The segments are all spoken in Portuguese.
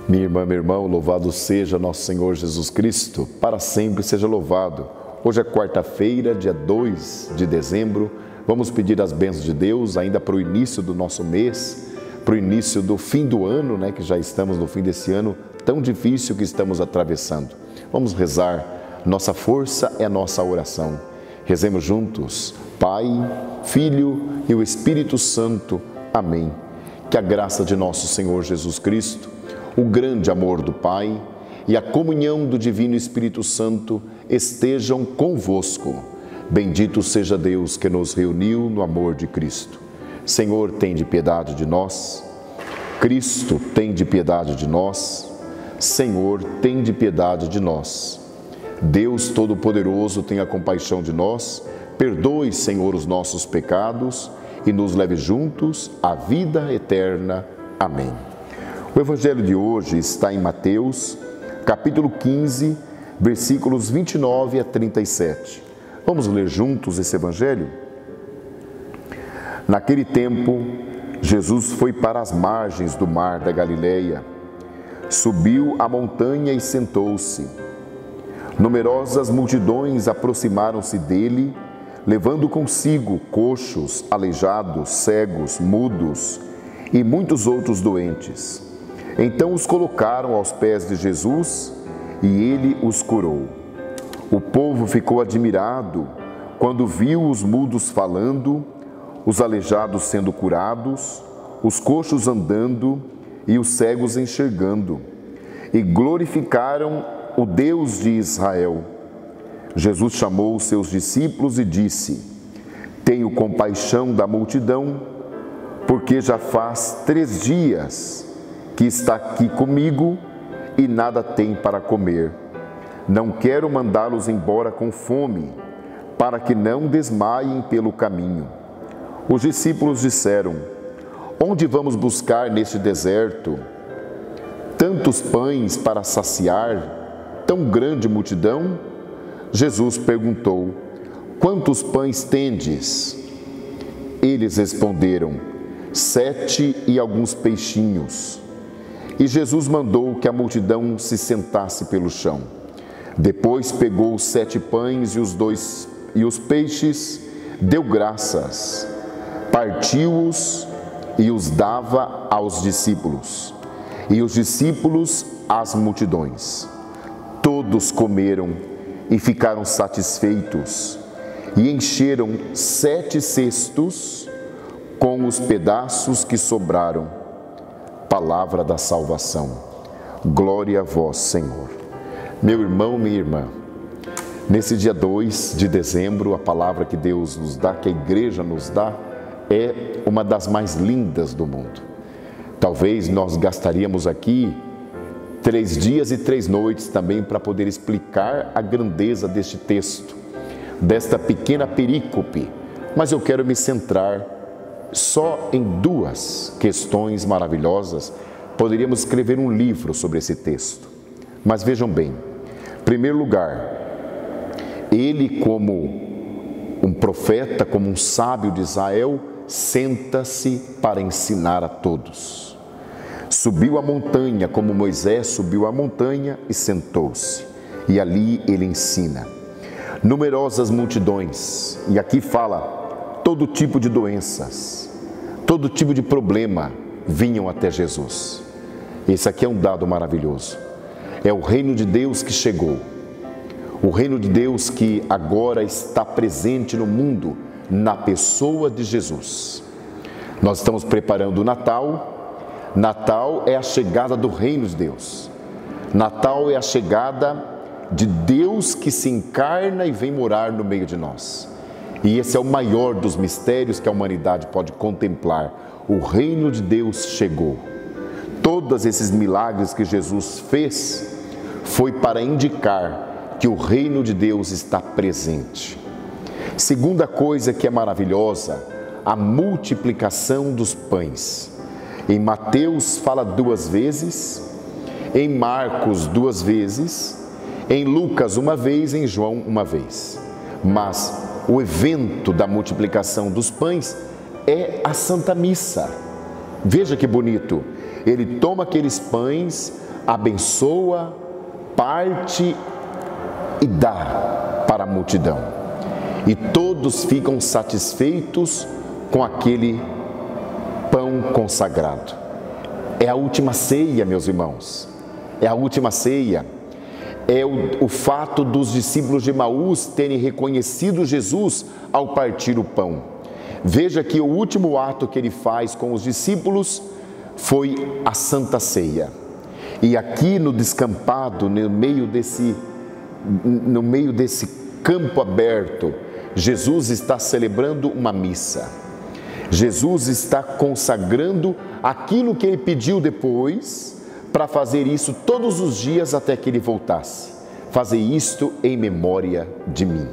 Minha irmã, meu irmão, louvado seja nosso Senhor Jesus Cristo, para sempre seja louvado. Hoje é quarta-feira, dia 2 de dezembro, vamos pedir as bênçãos de Deus ainda para o início do nosso mês, para o início do fim do ano, que já estamos no fim desse ano tão difícil que estamos atravessando. Vamos rezar, nossa força é a nossa oração. Rezemos juntos, Pai, Filho e o Espírito Santo. Amém. Que a graça de nosso Senhor Jesus Cristo, o grande amor do Pai e a comunhão do Divino Espírito Santo estejam convosco. Bendito seja Deus que nos reuniu no amor de Cristo. Senhor, tende piedade de nós. Cristo, tende piedade de nós. Senhor, tende piedade de nós. Deus Todo-Poderoso, tenha compaixão de nós. Perdoe, Senhor, os nossos pecados e nos leve juntos à vida eterna. Amém. O Evangelho de hoje está em Mateus, capítulo 15, versículos 29 a 37. Vamos ler juntos esse Evangelho? Naquele tempo, Jesus foi para as margens do mar da Galileia, subiu a montanha e sentou-se. Numerosas multidões aproximaram-se dele, levando consigo coxos, aleijados, cegos, mudos e muitos outros doentes. Então os colocaram aos pés de Jesus e ele os curou. O povo ficou admirado quando viu os mudos falando, os aleijados sendo curados, os coxos andando e os cegos enxergando, e glorificaram o Deus de Israel. Jesus chamou os seus discípulos e disse: Tenho compaixão da multidão, porque já faz 3 dias que está aqui comigo e nada tem para comer. Não quero mandá-los embora com fome, para que não desmaiem pelo caminho. Os discípulos disseram: Onde vamos buscar neste deserto tantos pães para saciar tão grande multidão? Jesus perguntou: Quantos pães tendes? Eles responderam: 7 e alguns peixinhos. E Jesus mandou que a multidão se sentasse pelo chão. Depois pegou os 7 pães e os peixes, deu graças, partiu-os e os dava aos discípulos. E os discípulos às multidões. Todos comeram e ficaram satisfeitos, e encheram 7 cestos com os pedaços que sobraram. Palavra da salvação. Glória a vós, Senhor. Meu irmão, minha irmã, nesse dia 2 de dezembro, a palavra que Deus nos dá, que a igreja nos dá, é uma das mais lindas do mundo. Talvez nós gastaríamos aqui 3 dias e 3 noites também para poder explicar a grandeza deste texto, desta pequena perícope, mas eu quero me centrar só em 2 questões maravilhosas. Poderíamos escrever um livro sobre esse texto, mas vejam bem. Em primeiro lugar, ele, como um profeta, como um sábio de Israel, senta-se para ensinar a todos. Subiu a montanha, como Moisés subiu a montanha e sentou-se, e ali ele ensina. Numerosas multidões, e aqui fala todo tipo de doenças, todo tipo de problema vinham até Jesus. Esse aqui é um dado maravilhoso. É o reino de Deus que chegou. O reino de Deus que agora está presente no mundo, na pessoa de Jesus. Nós estamos preparando o Natal. Natal é a chegada do reino de Deus. Natal é a chegada de Deus que se encarna e vem morar no meio de nós. E esse é o maior dos mistérios que a humanidade pode contemplar. O reino de Deus chegou. Todos esses milagres que Jesus fez foi para indicar que o reino de Deus está presente. Segunda coisa que é maravilhosa, a multiplicação dos pães. Em Mateus fala 2 vezes, em Marcos 2 vezes, em Lucas 1 vez, em João 1 vez. Mas o evento da multiplicação dos pães é a Santa Missa. Veja que bonito, ele toma aqueles pães, abençoa, parte e dá para a multidão. E todos ficam satisfeitos com aquele pão consagrado. É a última ceia, meus irmãos. É a última ceia. É o fato dos discípulos de Emaús terem reconhecido Jesus ao partir o pão. Veja que o último ato que ele faz com os discípulos foi a Santa Ceia. E aqui no descampado, no meio desse campo aberto, Jesus está celebrando uma missa. Jesus está consagrando aquilo que ele pediu depois para fazer isso todos os dias até que ele voltasse. Fazer isto em memória de mim.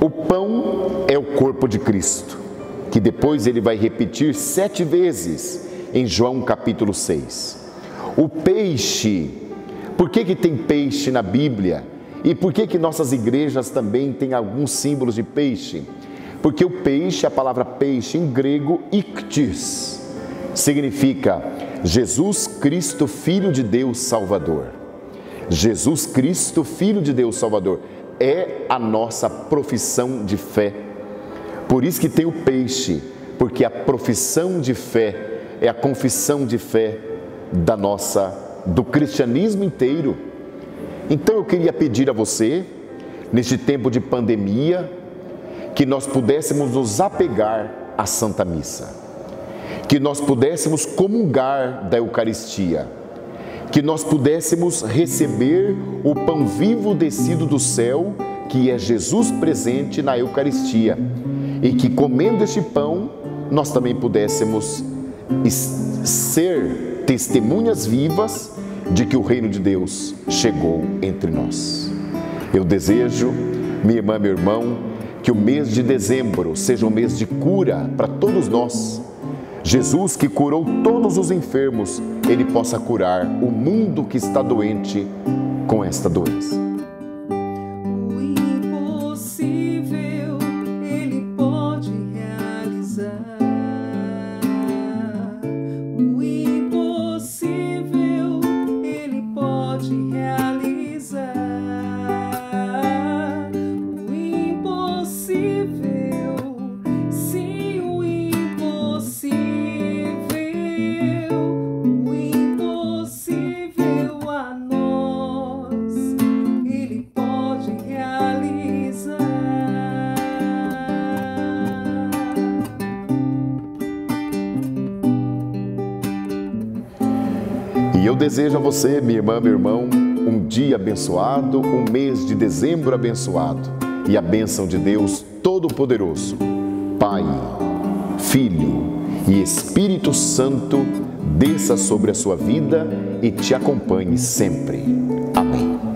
O pão é o corpo de Cristo, que depois ele vai repetir 7 vezes em João capítulo 6. O peixe, por que tem peixe na Bíblia? E por que nossas igrejas também têm alguns símbolos de peixe? Porque o peixe, a palavra peixe em grego, iktis, significa Jesus Cristo, Filho de Deus Salvador. Jesus Cristo, Filho de Deus Salvador, é a nossa profissão de fé. Por isso que tem o peixe, porque a profissão de fé é a confissão de fé do cristianismo inteiro. Então eu queria pedir a você, neste tempo de pandemia, que nós pudéssemos nos apegar à Santa Missa, que nós pudéssemos comungar da Eucaristia, que nós pudéssemos receber o pão vivo descido do céu, que é Jesus presente na Eucaristia, e que comendo este pão, nós também pudéssemos ser testemunhas vivas de que o reino de Deus chegou entre nós. Eu desejo, minha irmã, meu irmão, que o mês de dezembro seja um mês de cura para todos nós. Jesus, que curou todos os enfermos, ele possa curar o mundo que está doente com esta doença. O impossível ele pode realizar. O impossível ele pode realizar. O impossível, sim, o impossível. O impossível a nós ele pode realizar. E eu desejo a você, minha irmã, meu irmão, um dia abençoado, um mês de dezembro abençoado. E a bênção de Deus Todo-Poderoso, Pai, Filho e Espírito Santo, desça sobre a sua vida e te acompanhe sempre. Amém.